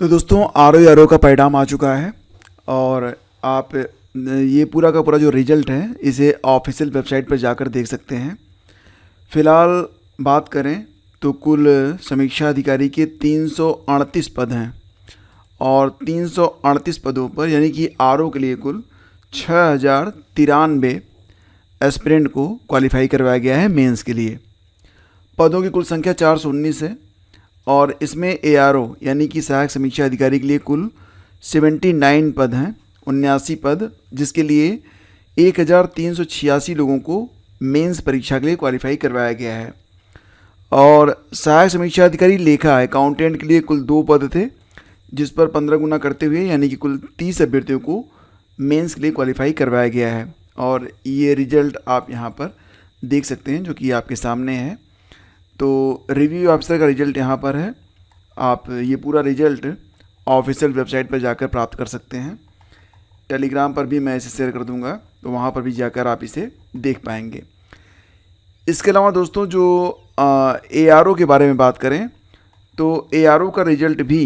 तो दोस्तों आर का परिणाम आ चुका है और आप ये पूरा का पूरा जो रिजल्ट है इसे ऑफिशियल वेबसाइट पर जाकर देख सकते हैं। फ़िलहाल बात करें तो कुल समीक्षा अधिकारी के 338 पद हैं और 338 पदों पर यानी कि आर के लिए कुल 6093 एस्पिरेंट को क्वालिफाई करवाया गया है मेंस के लिए। पदों की कुल संख्या 419 है और इसमें ARO यानी कि सहायक समीक्षा अधिकारी के लिए कुल 79 पद हैं, 79 पद, जिसके लिए 1386 लोगों को मेंस परीक्षा के लिए क्वालिफाई करवाया गया है। और सहायक समीक्षा अधिकारी लेखा अकाउंटेंट के लिए कुल 2 पद थे, जिस पर 15 गुना करते हुए यानी कि कुल 30 अभ्यर्थियों को मेंस के लिए क्वालिफाई करवाया गया है। और ये रिजल्ट आप यहाँ पर देख सकते हैं जो कि आपके सामने है। तो रिव्यू ऑफिसर का रिज़ल्ट यहाँ पर है। आप ये पूरा रिज़ल्ट ऑफिशियल वेबसाइट पर जाकर प्राप्त कर सकते हैं। टेलीग्राम पर भी मैं इसे शेयर कर दूँगा, तो वहाँ पर भी जाकर आप इसे देख पाएंगे। इसके अलावा दोस्तों जो ARO के बारे में बात करें तो ARO का रिज़ल्ट भी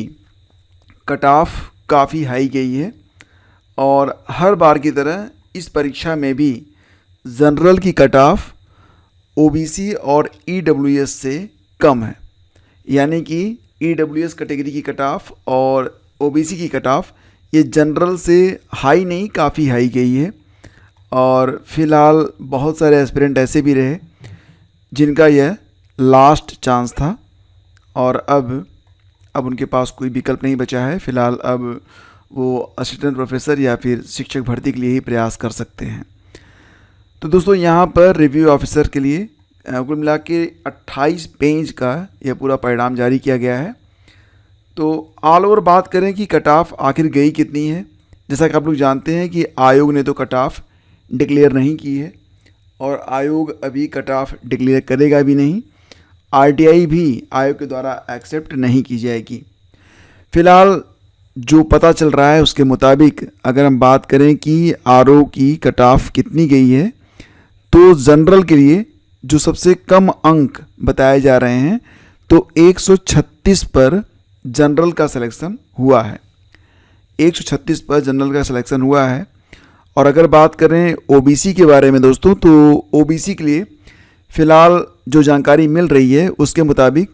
कट ऑफ काफ़ी हाई गई है और हर बार की तरह इस परीक्षा में भी जनरल की कट ऑफ OBC और EWS से कम है। यानी कि EWS कैटेगरी की कट ऑफ और OBC की कट ऑफ ये जनरल से हाई नहीं, काफ़ी हाई गई है। और फिलहाल बहुत सारे एस्पिरेंट ऐसे भी रहे जिनका यह लास्ट चांस था और अब उनके पास कोई विकल्प नहीं बचा है। फ़िलहाल अब वो असिस्टेंट प्रोफेसर या फिर शिक्षक भर्ती के लिए ही प्रयास कर सकते हैं। तो दोस्तों यहाँ पर रिव्यू ऑफिसर के लिए कुल मिला के 28 पेज का यह पूरा परिणाम जारी किया गया है। तो ऑल ओवर बात करें कि कट ऑफ आखिर गई कितनी है, जैसा कि आप लोग जानते हैं कि आयोग ने तो कट ऑफ डिक्लेयर नहीं की है और आयोग अभी कट ऑफ डिक्लेयर करेगा भी नहीं। RTI भी आयोग के द्वारा एक्सेप्ट नहीं की जाएगी। फ़िलहाल जो पता चल रहा है उसके मुताबिक अगर हम बात करें कि RO की कट ऑफ कितनी गई है, तो जनरल के लिए जो सबसे कम अंक बताए जा रहे हैं तो 136 पर जनरल का सिलेक्शन हुआ है। 136 पर जनरल का सिलेक्शन हुआ है। और अगर बात करें OBC के बारे में दोस्तों, तो OBC के लिए फ़िलहाल जो जानकारी मिल रही है उसके मुताबिक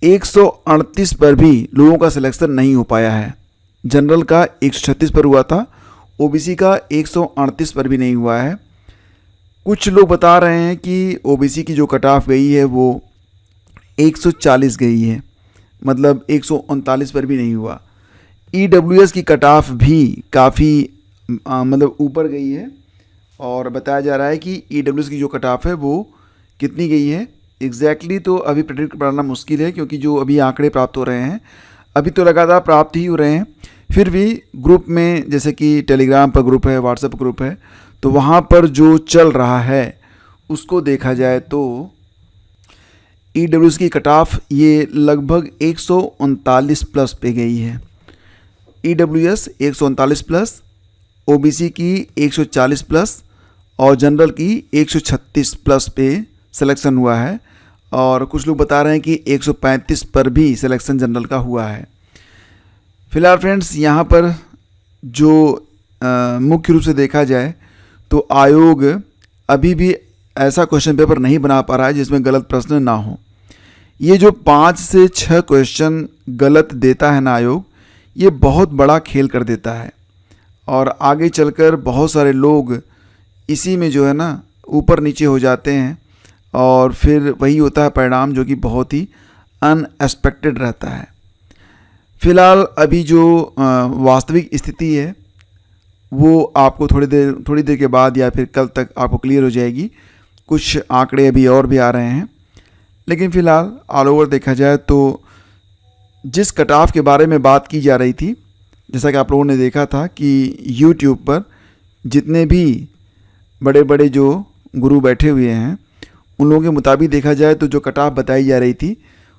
138 पर भी लोगों का सिलेक्शन नहीं हो पाया है। जनरल का 136 पर हुआ था, OBC का 138 पर भी नहीं हुआ है। कुछ लोग बता रहे हैं कि OBC की जो कट ऑफ गई है वो 140 गई है, मतलब 139 पर भी नहीं हुआ। EWS की कट ऑफ भी काफ़ी मतलब ऊपर गई है और बताया जा रहा है कि EWS की जो कट ऑफ है वो कितनी गई है एग्जैक्टली तो अभी प्रेडिक्ट करना मुश्किल है, क्योंकि जो अभी आंकड़े प्राप्त हो रहे हैं अभी तो लगातार प्राप्त ही हो रहे हैं। फिर भी ग्रुप में, जैसे कि टेलीग्राम पर ग्रुप है, व्हाट्सएप ग्रुप है, तो वहाँ पर जो चल रहा है उसको देखा जाए तो EWS की कट ऑफ ये लगभग 139 प्लस पे गई है। EWS 139 प्लस, OBC की 140 प्लस और जनरल की 136 प्लस पे सिलेक्शन हुआ है। और कुछ लोग बता रहे हैं कि 135 पर भी सिलेक्शन जनरल का हुआ है। फिलहाल फ्रेंड्स यहाँ पर जो मुख्य रूप से देखा जाए तो आयोग अभी भी ऐसा क्वेश्चन पेपर नहीं बना पा रहा है जिसमें गलत प्रश्न ना हो। ये जो 5 से 6 क्वेश्चन गलत देता है ना आयोग, ये बहुत बड़ा खेल कर देता है और आगे चलकर बहुत सारे लोग इसी में जो है ना ऊपर नीचे हो जाते हैं और फिर वही होता है परिणाम जो कि बहुत ही अनएक्सपेक्टेड रहता है। फ़िलहाल अभी जो वास्तविक स्थिति है वो आपको थोड़ी देर के बाद या फिर कल तक आपको क्लियर हो जाएगी। कुछ आंकड़े अभी और भी आ रहे हैं, लेकिन फ़िलहाल ऑल ओवर देखा जाए तो जिस कट ऑफ के बारे में बात की जा रही थी, जैसा कि आप लोगों ने देखा था कि YouTube पर जितने भी बड़े बड़े जो गुरु बैठे हुए हैं उन लोगों के मुताबिक देखा जाए तो जो कट ऑफ बताई जा रही थी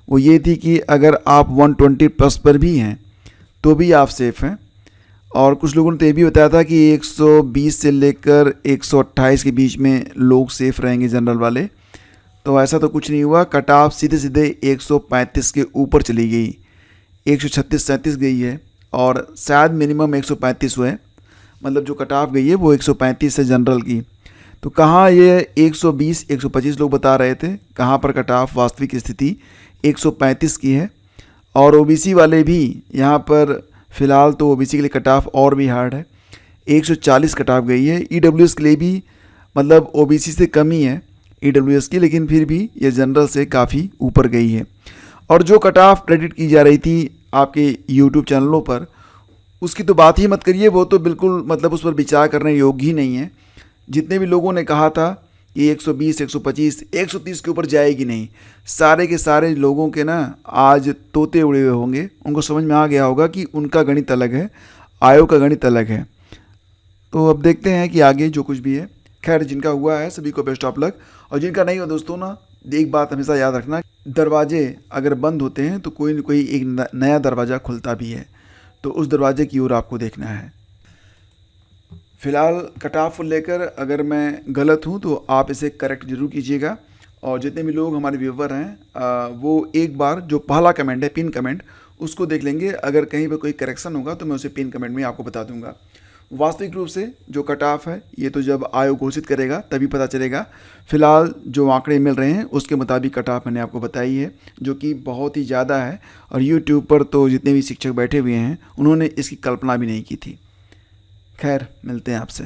वो ये थी कि अगर आप 120 प्लस पर भी हैं तो भी आप सेफ़ हैं। और कुछ लोगों ने तो ये भी बताया था कि 120 से लेकर 128 के बीच में लोग सेफ़ रहेंगे जनरल वाले। तो ऐसा तो कुछ नहीं हुआ, कट ऑफ सीधे 135 के ऊपर चली गई। 136-37 गई है और शायद मिनिमम 135 हुए, मतलब जो कट ऑफ गई है वो 135 है जनरल की। तो कहाँ ये 120-125 लोग बता रहे थे, कहाँ पर कट ऑफ वास्तविक स्थिति 135 की है। और ओबीसी वाले भी यहाँ पर फ़िलहाल तो ओबीसी के लिए कट ऑफ और भी हार्ड है, 140 कट ऑफ गई है। ईडब्ल्यूएस के लिए भी मतलब ओबीसी से कम ही है ईडब्ल्यूएस की, लेकिन फिर भी ये जनरल से काफ़ी ऊपर गई है। और जो कट ऑफ प्रेडिक्ट की जा रही थी आपके यूट्यूब चैनलों पर, उसकी तो बात ही मत करिए, वो तो बिल्कुल मतलब उस पर विचार करने योग्य ही नहीं है। जितने भी लोगों ने कहा था कि 120, 125, 130 के ऊपर जाएगी नहीं, सारे के सारे लोगों के ना आज तोते उड़े हुए होंगे, उनको समझ में आ गया होगा कि उनका गणित अलग है, आयोग का गणित अलग है। तो अब देखते हैं कि आगे जो कुछ भी है। खैर, जिनका हुआ है सभी को बेस्ट ऑफ लक, और जिनका नहीं हुआ दोस्तों ना, एक बात हमेशा याद रखना, दरवाजे अगर बंद होते हैं तो कोई न कोई एक नया दरवाज़ा खुलता भी है, तो उस दरवाजे की ओर आपको देखना है। फ़िलहाल कट ऑफ को लेकर अगर मैं गलत हूँ तो आप इसे करेक्ट जरूर कीजिएगा। और जितने भी लोग हमारे व्यूवर हैं वो एक बार जो पहला कमेंट है, पिन कमेंट, उसको देख लेंगे। अगर कहीं पर कोई करेक्शन होगा तो मैं उसे पिन कमेंट में आपको बता दूंगा। वास्तविक रूप से जो कट ऑफ है ये तो जब आयोग घोषित करेगा तभी पता चलेगा। फ़िलहाल जो आंकड़े मिल रहे हैं उसके मुताबिक कट ऑफ मैंने आपको बताई है, जो कि बहुत ही ज़्यादा है। और यूट्यूब पर तो जितने भी शिक्षक बैठे हुए हैं उन्होंने इसकी कल्पना भी नहीं की थी। खैर, मिलते हैं आपसे।